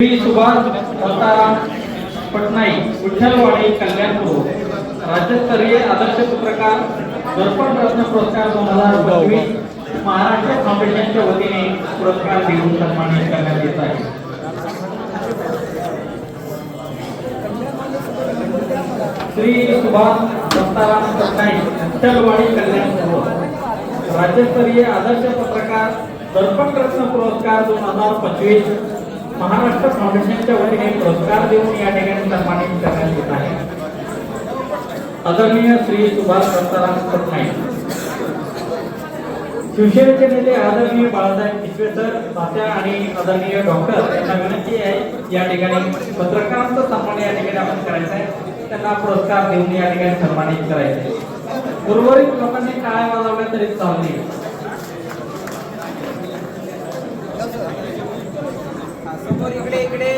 श्री सुभाष दत्ताराम पटनाईक विठ्ठलवाडी कल्याणपूर राज्यस्तरीय आदर्श पत्रकार दर्पण रत्न पुरस्कार 2025 महाराष्ट्र फाउंडेशनच्या वतीने पुरस्कार देऊन सन्मानित करण्यात येत आहे। श्री सुभाष दत्ताराम पटनाईक विठ्ठलवाडी कल्याणपूर राज्यस्तरीय आदर्श पत्रकार दर्पण रत्न पुरस्कार 2025 महाराष्ट्र फाउंडेशनच्या वतीने पुरस्कार देऊन या ठिकाणी सन्मानित करण्यात येत आहे। आदरणीय श्री सुभाष दत्ताराम पटनाईक शिवसेनेचे नेते आदरणीय बाळासाहेब किसवे सर तात्या आणि आदरणीय डॉक्टर यांना विनंती आहे या ठिकाणी पत्रकारांचा सन्मान या ठिकाणी आपण करायचा आहे, त्यांना पुरस्कार देऊन या ठिकाणी सन्मानित करायचे आहे। उर्वरित लोकांनी टाळ्या वाजवल्या तरी चालतील। समोर इकडे